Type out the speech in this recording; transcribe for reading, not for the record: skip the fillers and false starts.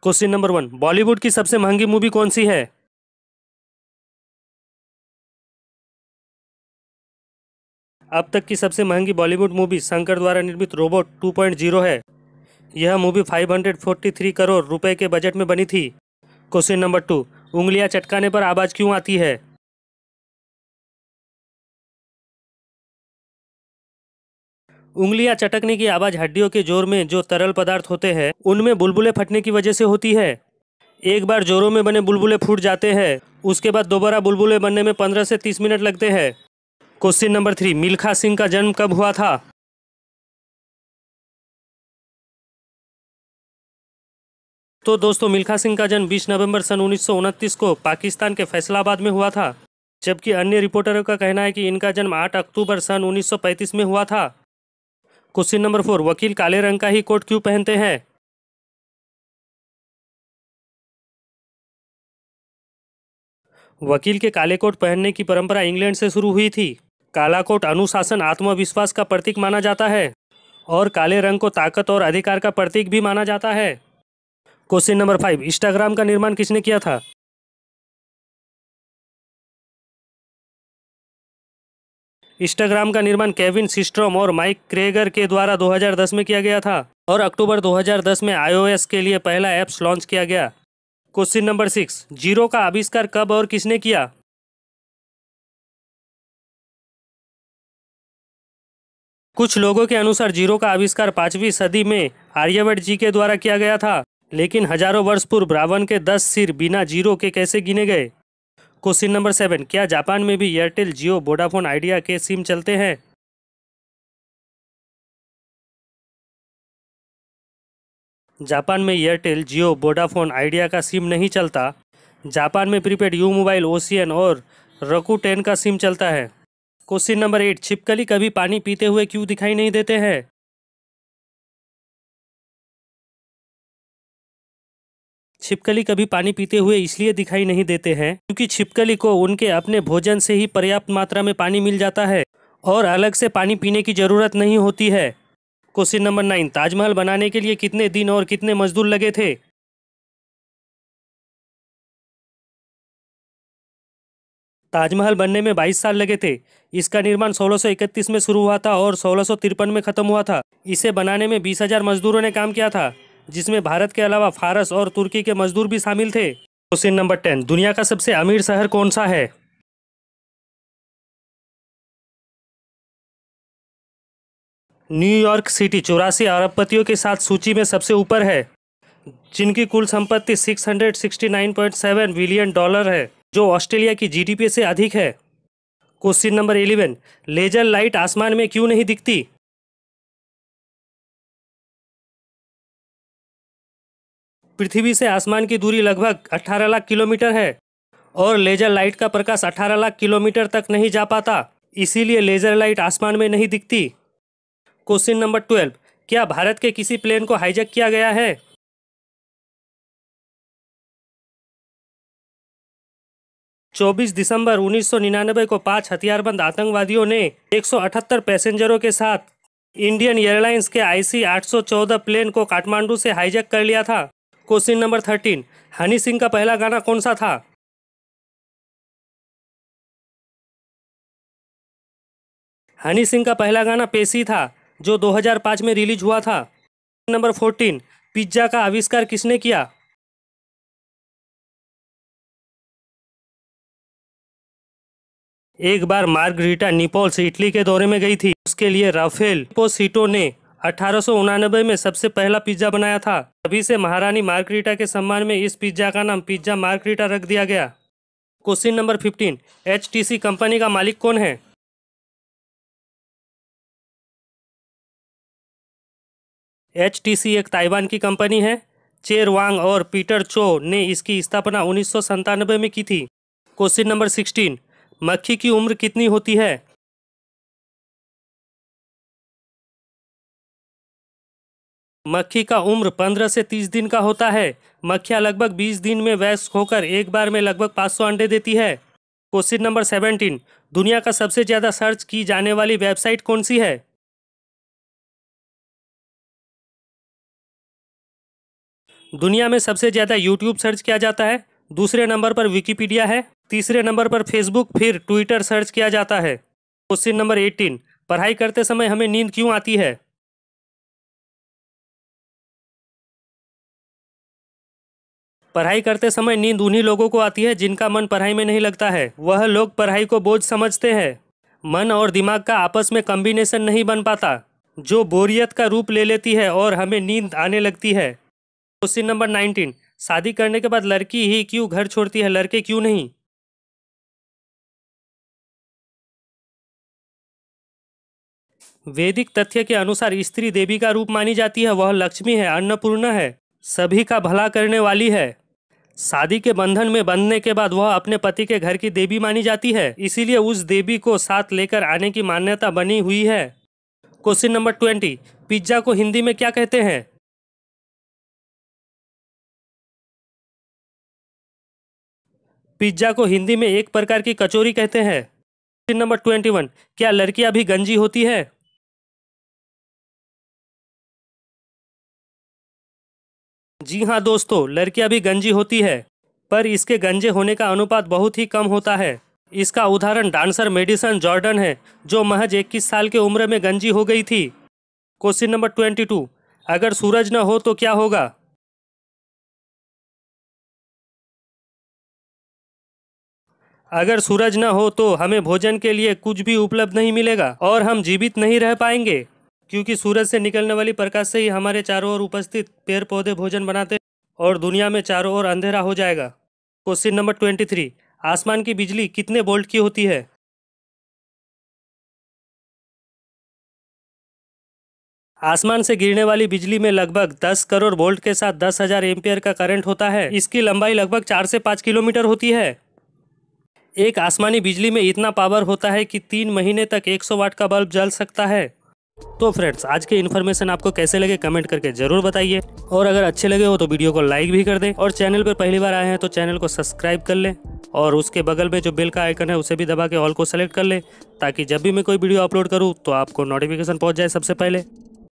Question number 1, Bollywood की सबसे महंगी मूवी कौन सी है? अब तक की सबसे महंगी बॉलीवुड मूवी शंकर द्वारा निर्मित रोबोट 2.0 है। यह मूवी 543 करोड़ रुपए के बजट में बनी थी। क्वेश्चन नंबर 2, उंगलियां चटकाने पर आवाज क्यों आती है? उंगलियां चटकने की आवाज हड्डियों के जोर में जो तरल पदार्थ होते हैं उनमें बुलबुले फटने की वजह से होती है। एक बार जोरों में बने बुलबुले फूट जाते हैं, उसके बाद दोबारा बुलबुले बनने में 15 से 30 मिनट लगते हैं। क्वेश्चन नंबर 3, मिल्खा सिंह का जन्म कब हुआ था? तो दोस्तों, मिल्खा सिंह का जन्म 20 नवंबर सन 1929 को पाकिस्तान के फैसलाबाद में हुआ था, जबकि अन्य रिपोर्टरों का कहना है कि इनका जन्म 8 अक्टूबर सन 1935 में हुआ था। क्वेश्चन नंबर 4, वकील काले रंग का ही कोट क्यों पहनते हैं? वकील के काले कोट पहनने की परंपरा इंग्लैंड से शुरू हुई थी। काला कोट अनुशासन, आत्मविश्वास का प्रतीक माना जाता है और काले रंग को ताकत और अधिकार का प्रतीक भी माना जाता है। क्वेश्चन नंबर 5, इंस्टाग्राम का निर्माण किसने किया था? इंस्टाग्राम का निर्माण केविन सिस्ट्रोम और माइक क्रेगर के द्वारा 2010 में किया गया था और अक्टूबर 2010 में iOS के लिए पहला ऐप्स लॉन्च किया गया। क्वेश्चन नंबर 6, जीरो का आविष्कार कब और किसने किया? कुछ लोगों के अनुसार जीरो का आविष्कार 5वीं सदी में आर्यभट्ट जी के द्वारा किया गया था, लेकिन हजारों वर्ष पूर्व रावण के 10 सिर बिना जीरो के कैसे गिने गए? क्वेश्चन नंबर 7, क्या जापान में भी एयरटेल, जियो, वोडाफोन आइडिया के सिम चलते हैं? जापान में एयरटेल, जियो, वोडाफोन आइडिया का सिम नहीं चलता। जापान में प्रीपेड यू मोबाइल, ओशियन और रकूटेन का सिम चलता है। क्वेश्चन नंबर 8, छिपकली कभी पानी पीते हुए क्यों दिखाई नहीं देते हैं? छिपकली कभी पानी पीते हुए इसलिए दिखाई नहीं देते हैं क्योंकि छिपकली को उनके अपने भोजन से ही पर्याप्त मात्रा में पानी मिल जाता है और अलग से पानी पीने की जरूरत नहीं होती है। क्वेश्चन नंबर 9, ताजमहल बनाने के लिए कितने दिन और कितने मजदूर लगे थे? ताजमहल बनने में 22 साल लगे थे। इसका निर्माण 1631 में शुरू हुआ था और 1653 में खत्म हुआ था। इसे बनाने में 20,000 मजदूरों ने काम किया था, जिसमें भारत के अलावा फारस और तुर्की के मजदूर भी शामिल थे। क्वेश्चन नंबर 10, दुनिया का सबसे अमीर शहर कौन सा है? न्यूयॉर्क सिटी 84 अरबपतियों के साथ सूची में सबसे ऊपर है, जिनकी कुल संपत्ति 669.7 बिलियन डॉलर है, जो ऑस्ट्रेलिया की जीडीपी से अधिक है। क्वेश्चन नंबर 11, लेजर लाइट आसमान में क्यों नहीं दिखती? पृथ्वी से आसमान की दूरी लगभग 18 लाख किलोमीटर है और लेजर लाइट का प्रकाश 18 लाख किलोमीटर तक नहीं जा पाता, इसीलिए लेजर लाइट आसमान में नहीं दिखती। क्वेश्चन नंबर 12, क्या भारत के किसी प्लेन को हाईजैक किया गया है? 24 दिसंबर 1999 को 5 हथियारबंद आतंकवादियों ने 178 पैसेंजरों के साथ इंडियन एयरलाइंस के IC 814 प्लेन को काठमांडू से हाईजैक कर लिया था। क्वेश्चन नंबर 13, हनी सिंह का पहला गाना कौन सा था? हनी सिंह का पहला गाना पेशी था, जो 2005 में रिलीज हुआ था। नंबर 14, पिज्जा का आविष्कार किसने किया? एक बार मार्गरीटा निपोल्स इटली के दौरे में गई थी, उसके लिए राफेल पोसीटो ने 1889 में सबसे पहला पिज्जा बनाया था। तभी से महारानी मार्गरीटा के सम्मान में इस पिज्जा का नाम पिज्जा मार्गरीटा रख दिया गया। क्वेश्चन नंबर 15, HTC कंपनी का मालिक कौन है? HTC एक ताइवान की कंपनी है। चेर वांग और पीटर चो ने इसकी स्थापना 1997 में की थी। क्वेश्चन नंबर 16, मक्खी की उम्र कितनी होती है? मक्खी का उम्र 15 से 30 दिन का होता है। मक्खियाँ लगभग 20 दिन में वयस्क होकर एक बार में लगभग 500 अंडे देती है। क्वेश्चन नंबर 17, दुनिया का सबसे ज़्यादा सर्च की जाने वाली वेबसाइट कौन सी है? दुनिया में सबसे ज़्यादा यूट्यूब सर्च किया जाता है, दूसरे नंबर पर विकिपीडिया है, तीसरे नंबर पर फेसबुक, फिर ट्विटर सर्च किया जाता है। क्वेश्चन नंबर 18, पढ़ाई करते समय हमें नींद क्यों आती है? पढ़ाई करते समय नींद उन्हीं लोगों को आती है जिनका मन पढ़ाई में नहीं लगता है। वह लोग पढ़ाई को बोझ समझते हैं। मन और दिमाग का आपस में कॉम्बिनेशन नहीं बन पाता, जो बोरियत का रूप ले लेती है और हमें नींद आने लगती है। क्वेश्चन नंबर 19, शादी करने के बाद लड़की ही क्यों घर छोड़ती है, लड़के क्यों नहीं? वैदिक तथ्य के अनुसार स्त्री देवी का रूप मानी जाती है। वह लक्ष्मी है, अन्नपूर्णा है, सभी का भला करने वाली है। शादी के बंधन में बंधने के बाद वह अपने पति के घर की देवी मानी जाती है, इसीलिए उस देवी को साथ लेकर आने की मान्यता बनी हुई है। क्वेश्चन नंबर 20, पिज्जा को हिंदी में क्या कहते हैं? पिज्जा को हिंदी में एक प्रकार की कचौरी कहते हैं। क्वेश्चन नंबर 21, क्या लड़कियां भी गंजी होती है? जी हाँ दोस्तों, लड़कियां भी गंजी होती है, पर इसके गंजे होने का अनुपात बहुत ही कम होता है। इसका उदाहरण डांसर मेडिसन जॉर्डन है, जो महज 21 साल की उम्र में गंजी हो गई थी। क्वेश्चन नंबर 22, अगर सूरज न हो तो क्या होगा? अगर सूरज न हो तो हमें भोजन के लिए कुछ भी उपलब्ध नहीं मिलेगा और हम जीवित नहीं रह पाएंगे, क्योंकि सूरज से निकलने वाली प्रकाश से ही हमारे चारों ओर उपस्थित पेड़ पौधे भोजन बनाते हैं और दुनिया में चारों ओर अंधेरा हो जाएगा। क्वेश्चन नंबर 23, आसमान की बिजली कितने वोल्ट की होती है? आसमान से गिरने वाली बिजली में लगभग 10 करोड़ वोल्ट के साथ 10,000 एम्पियर का करंट होता है। इसकी लंबाई लगभग 4 से 5 किलोमीटर होती है। एक आसमानी बिजली में इतना पावर होता है कि 3 महीने तक 100 वाट का बल्ब जल सकता है। तो फ्रेंड्स, आज के इन्फॉर्मेशन आपको कैसे लगे कमेंट करके ज़रूर बताइए, और अगर अच्छे लगे हो तो वीडियो को लाइक भी कर दें, और चैनल पर पहली बार आए हैं तो चैनल को सब्सक्राइब कर लें, और उसके बगल में जो बेल का आइकन है उसे भी दबा के ऑल को सेलेक्ट कर लें, ताकि जब भी मैं कोई वीडियो अपलोड करूँ तो आपको नोटिफिकेशन पहुँच जाए सबसे पहले।